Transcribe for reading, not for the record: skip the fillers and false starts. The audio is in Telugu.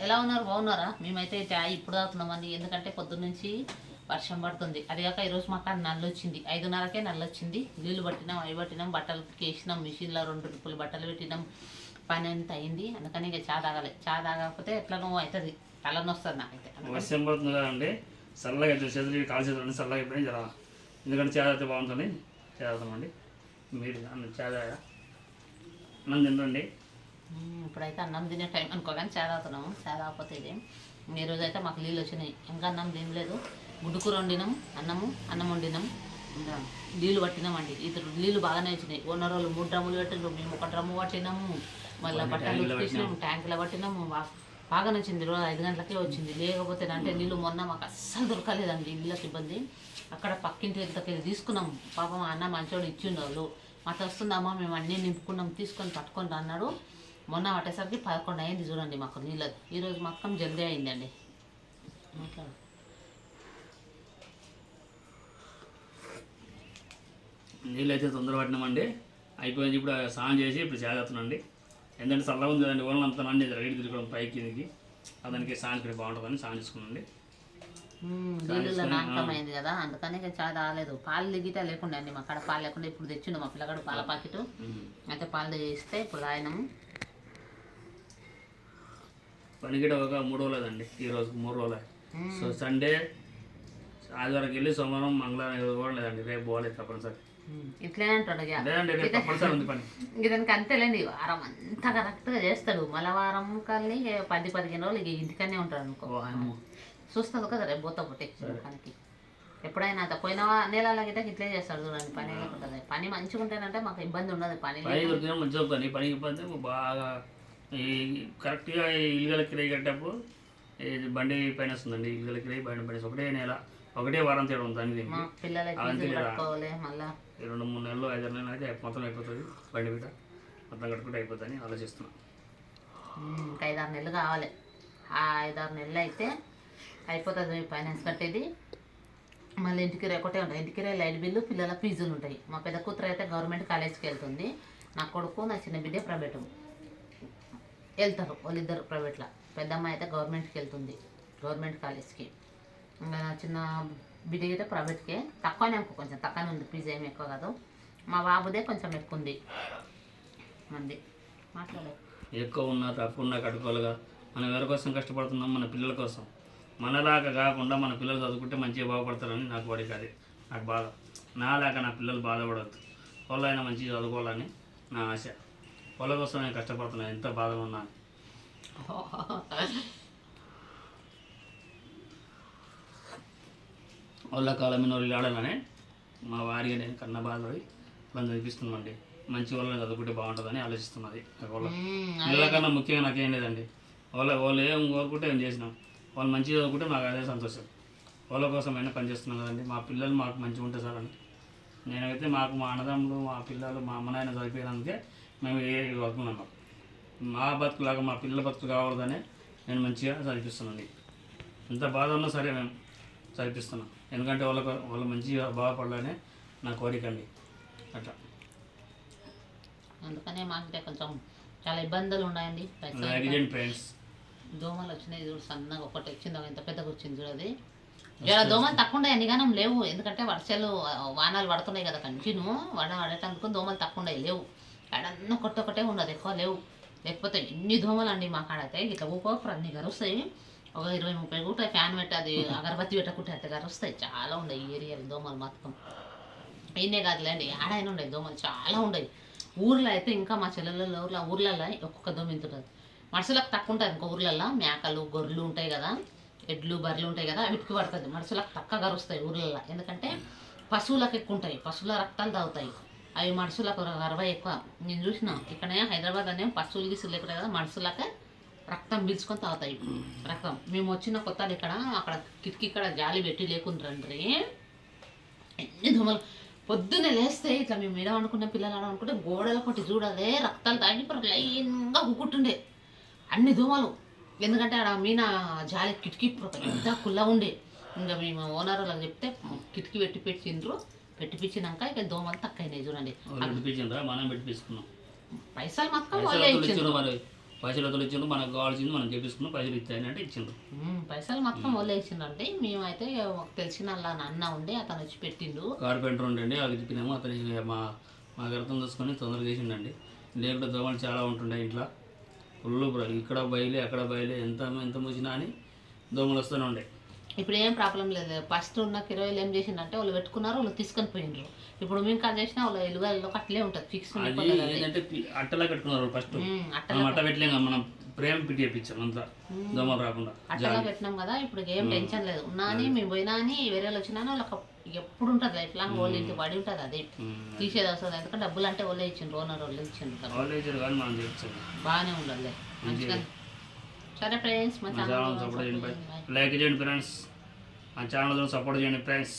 ఎలా ఉన్నారు? బాగున్నారా? మేమైతే చాయ్ ఇప్పుడు తాగుతున్నామండి. ఎందుకంటే పొద్దున్నుంచి వర్షం పడుతుంది. అది కాక ఈరోజు మాకు నల్లు వచ్చింది. 5:30కే నల్లు వచ్చింది. నీళ్ళు పట్టినాం, అవి పట్టినాం, బట్టలు వేసినాం, మిషన్లో 2 ట్రిప్పులు బట్టలు పెట్టినాం. పని అంత అయింది. అందుకని ఇక చా తాగాలి. చా తాగకపోతే ఎట్లనో అవుతుంది, తలనొస్తుంది వస్తుంది నాకైతే. వర్షం పడుతుంది కదండి, చల్లగా చేతులు కాలు చేతులు చల్లగా అయిపోయినాయి జర. ఎందుకంటే చా తాగితే బాగుంటుంది, చా తాగుతామండి. మీరు చా తాగా అన్నం తినండి. ఇప్పుడైతే అన్నం తినే టైం అనుకో, కానీ చా తాగుతున్నాము. చా తాగకపోతే ఇది ఈరోజు అయితే మాకు నీళ్ళు వచ్చినాయి. ఇంకా అన్నం తినలేదు. గుడ్డుకూర వండినాం, అన్నం వండినాం, ఇంకా నీళ్ళు పట్టినామండి. ఇతరు నీళ్ళు బాగానే వచ్చినాయి. ఓనర్ వాళ్ళు 3 డ్రమ్ములు పెట్టినారు, మేము 1 డ్రమ్ము పట్టినాము. మళ్ళీ బట్టలు ఉతికేసినాము, ట్యాంకులో పట్టినాము. బాగా నచ్చింది. రోజు 5 గంటలకే వచ్చింది. లేకపోతే అంటే నీళ్ళు మొన్న మాకు అస్సలు దొరకలేదండి. నీళ్ళకి ఇబ్బంది. అక్కడ పక్కింటి వెళ్తకెళ్ళి తీసుకున్నాం. పాపం అన్న మంచోడు ఇచ్చిండు. వాళ్ళు మాతో వస్తుందమ్మా, మేము అన్నీ నింపుకున్నాం, తీసుకొని పట్టుకొని అన్నాడు. మొన్న పట్టేసరికి 11 అయింది చూడండి మాకు నీళ్ళది. ఈరోజు మొత్తం జల్దీ అయిందండి. మాట్లాడు. నీళ్ళు అయితే తొందర పట్టినామండి. అయిపోయింది. ఇప్పుడు స్నానం చేసి ఇప్పుడు చేస్తున్నాండి. ఎందుకంటే చల్లగా ఉంది కదండి, ఓన్లు అంతా నండి రైట్ తిరగడం పైకి కిందికి. అదానికి స్నానం ఇక్కడ బాగుంటుందని స్నానం చేసుకున్నాండి. నీళ్ళలో నాటకమైంది కదా, అందుకని ఇక చాలా తాగలేదు. పాలు దిగితే లేకుండా అండి, మా కాడ పాలు లేకుండా ఇప్పుడు తెచ్చిండు మా పిల్లగాడు పాల ప్యాకెట్. అయితే పాలు తెగిస్తే ఇప్పుడు తాగినాము. పనికిట ఒక 3 రోజులేదండి, ఈరోజు 3 రోజులే. సో సండే ఆదివారం వెళ్ళి సోమవారం మంగళవారం కూడా లేదండి, రేపు పోవాలి తప్పనిసరి. ఇట్లనే అంటాడు లేదండి, రేపు తప్పనిసరి ఉంది పని. ఇదానికి అంతేలేండి, వారం అంతా కరెక్ట్గా చేస్తాడు. మళ్ళీ వారం కల్లి 10-15 రోజులు ఇక ఇంటికనే ఉంటాడు అనుకో. చూస్తుంది కదా రేపు పోతా పుట్టే పనికి. ఎప్పుడైనా పోయిన నెలల గిట్ట ఇట్లే చేస్తాడు చూడండి. పని ఉంటుంది. పని మంచిగా ఉంటేనంటే మాకు ఇబ్బంది ఉండదు. పని మంచిగా పని పనికి ఇబ్బంది బాగా. ఈ కరెక్ట్గా ఇల్లుగల కిరాయి కట్టేటప్పుడు బండి పైన వస్తుందండి. ఇల్లుగల కిరాయి బండి పైన ఒకటే నెల, ఒకటే వారం తేడా ఉంది దానికి. పిల్లలకి మళ్ళీ 2-3 నెలలు 5-6 నెలలు అయితే మొత్తం అయిపోతుంది. బండి బిడ్డ మొత్తం కట్టుకుంటే అయిపోతుందని ఆలోచిస్తున్నాం. ఇంకా 5-6 నెలలు కావాలి. ఆ 5-6 నెలలు అయితే అయిపోతుంది ఫైనాన్స్ కట్టేది. మళ్ళీ ఇంటికి ఒకటే ఉంటాయి. ఇంటికి లైట్ బిల్లు, పిల్లల ఫీజులు ఉంటాయి. మా పెద్ద కూతురు అయితే గవర్నమెంట్ కాలేజ్కి వెళ్తుంది. నా కొడుకు, నా చిన్న బిడ్డ ప్రైవేట్ వెళ్తారు. వాళ్ళిద్దరు ప్రైవేట్లో. పెద్దమ్మాయి అయితే గవర్నమెంట్కి వెళ్తుంది, గవర్నమెంట్ కాలేజ్కి. ఇంకా నా చిన్న బిడ్డ అయితే ప్రైవేట్కే. తక్కువనే అనుకో, కొంచెం తక్కువనే ఉంది. ఫీజు ఏమి ఎక్కువ కాదు. మా బాబుదే కొంచెం ఎక్కువ ఉంది. మంది మాట్లాడే ఎక్కువ ఉన్నా తక్కువ ఉన్నా కట్టుకోలుగా మనం ఎవరి కోసం కష్టపడుతున్నాం? మన పిల్లల కోసం. మనలాగా కాకుండా మన పిల్లలు చదువుకుంటే మంచిగా బాగుపడతారని నాకు కోరిక. అది నాకు బాధ. నాలాగా నా పిల్లలు బాధపడవద్దు, వాళ్ళైనా మంచిగా చదువుకోవాలని నా ఆశ. వాళ్ళ కోసం నేను కష్టపడుతున్నాను, ఎంత బాధగా ఉన్నా. వాళ్ళ కాలమైన వాళ్ళు ఆడాలని మా వారికి నేను కన్నా బాధపడి వాళ్ళని చదివిస్తున్నామండి. మంచి వాళ్ళని చదువుకుంటే బాగుంటుందని ఆలోచిస్తున్నది. వాళ్ళ పిల్లల కన్నా ముఖ్యంగా నాకేం లేదండి. వాళ్ళు ఏం కోరుకుంటే ఏం చేసినాం. వాళ్ళు మంచిగా చదువుకుంటే మాకు అదే సంతోషం. వాళ్ళ కోసమైనా పనిచేస్తున్నాం కదండి. మా పిల్లలు మాకు మంచిగా ఉంటే సార్ అని. నేనైతే మాకు మా అన్నదమ్ములు, మా పిల్లలు, మా అమ్మ నాయన చదివిపోయినందుకే మేము ఏ వర్కున్నాం. మా బతుకులాగా మా పిల్లల బతుకు కావద్దని నేను మంచిగా చదివిస్తున్నాండి. ఎంత బాధ ఉన్నా సరే మేము చదివిస్తున్నాం. ఎందుకంటే వాళ్ళు మంచిగా బాగుపడాలనే నా కోరిక అండి. అట్లా అందుకనే మాకు కొంచెం చాలా ఇబ్బందులు ఉన్నాయండి. ఫ్రెండ్స్, దోమలు వచ్చినాయి చూడు, సన్నగా ఒకటి వచ్చింది, ఎంత పెద్దగా వచ్చింది చూడది. ఇలా దోమలు తక్కువ ఉన్నాయి, అన్నిగానం లేవు. ఎందుకంటే వర్షాలు వానాలు పడుతున్నాయి కదా కంటిన్యూ. పడేటందుకు దోమలు తక్కువ ఉన్నాయి, లేవు. ఎడన్నా ఒకటే ఉండదు, ఎక్కువ లేవు. లేకపోతే ఎన్ని దోమలు అండి మా కాడ అయితే. ఇట్లా ఊపోకరు అన్ని గరుస్తాయి. ఒక 20-30 కూడా ఫ్యాన్ పెట్టి అది అగరబత్తి పెట్టకుంటే అంత గరుస్తాయి. చాలా ఉన్నాయి ఈ ఏరియాలో దోమలు మాత్రం. అయినే కాదులేండి, ఆడైనా ఉన్నాయి దోమలు, చాలా ఉన్నాయి. ఊర్లో అయితే ఇంకా మా చెల్లెళ్ళ ఊర్లలో ఒక్కొక్క దోమ ఇంతుంటుంది. మనుషులకు తక్కువ ఉంటుంది. ఇంకో ఊర్లలో మేకలు, గొర్రెలు ఉంటాయి కదా, ఎడ్లు, బర్రెలు ఉంటాయి కదా, వీటికి పడుతుంది. మనుషులకు తక్కువ గరుస్తాయి ఊర్లలో. ఎందుకంటే పశువులకు ఎక్కువ ఉంటాయి, పశువుల రక్తాలు తాగుతాయి. అవి మనుషులకు 60 ఎక్కువ. నేను చూసిన ఇక్కడ హైదరాబాద్ అనే పశువులు గీసులు లేకుండా కదా, మనుషులకే రక్తం పీల్చుకొని తాగుతాయి రక్తం. మేము వచ్చిన కొత్తలు ఇక్కడ అక్కడ కిటికీ ఇక్కడ జాలి పెట్టి లేకుండ్రండ్రి, ఎన్ని దోమలు. పొద్దున్నే లేస్తే ఇట్లా మేము ఏడ అనుకున్న పిల్లలు అనుకుంటే గోడల కొట్టి చూడదే రక్తాలు తాగి లైన్గా కుక్కుంటుండే అన్ని దోమలు. ఎందుకంటే ఆడ మీనా జాలి కిటికీ పెద్ద కుల్ల ఉండే. ఇంకా మేము ఓనర్ వాళ్ళకి చెప్తే కిటికీ పెట్టిండ్రు. పెట్టిపించినాక ఇక దోమలు తక్కువైనాయి చూడండి. మనం పెట్టిపించుకున్నాం. పైసలు మొత్తం వాళ్ళే ఇచ్చిండ్రు. పైసలు ఇచ్చిండ్రు, మనకు కావాల్సింది మనం చేపించుకున్నాం, పైసలు ఇస్తాయని అంటే ఇచ్చిండ్రు. పైసలు మొత్తం వాళ్ళే ఇచ్చిండండి. మేమైతే మాకు తెలిసిన వాళ్ళ నాన్న ఉండి అతను వచ్చి పెట్టిండు. కార్పెంటర్ ఉండండి, అది చెప్పినాము. అతని మాకు అర్థం చేసుకొని తొందరగా చేసిండండి. లేకుంటే దోమలు చాలా ఉంటుండే ఇంట్లో. ఫుల్ ఇక్కడ బయలే అక్కడ బయలే ఎంత మూసినా అని దోమలు వస్తూనే ఉండే. ఇప్పుడు ఏం ప్రాబ్లం లేదు. ఫస్ట్ ఉన్న 20 ఏం చేసిందంటే వాళ్ళు పెట్టుకున్నారు, వాళ్ళు తీసుకొని పోయిండ్రు. ఇప్పుడు మేము కాల్ చేసినా వాళ్ళు ఎలుగులో అట్లే ఉంటుంది ఫిక్స్. అది ఏంటంటే అట్టలా కట్టుకున్నారు ఫస్ట్. మనం అట్ట పెట్టలేం కదా, మనం ప్రేమ పిట్టి వేయించాం అంతా దోమలు రాకుండా. అట్టలా పెట్టినాం కదా, ఇప్పుడు ఏం టెన్షన్ లేదు. ఉన్నా అని మేము పోయినా అని వేరే వాళ్ళు వచ్చినా వాళ్ళకి ఎప్పుడు ఉంటుంది లైఫ్ లాంగ్ వాళ్ళు ఇంటి పడి ఉంటుంది. అది తీసేది వస్తుంది. ఎందుకంటే డబ్బులు అంటే వాళ్ళే ఇచ్చిండ్రు, ఓనర్ వాళ్ళు ఇచ్చిండ్రు. వాళ్ళు ఇచ్చారు కానీ మనం చేయించాం. బాగానే ఉండాలి మంచిగా. సరే ఫ్రెండ్స్, మా ఛానల్ సపోర్ట్ చేయండి, లైక్ చేయండి ఫ్రెండ్స్, మా ఛానల్ సపోర్ట్ చేయండి ఫ్రెండ్స్.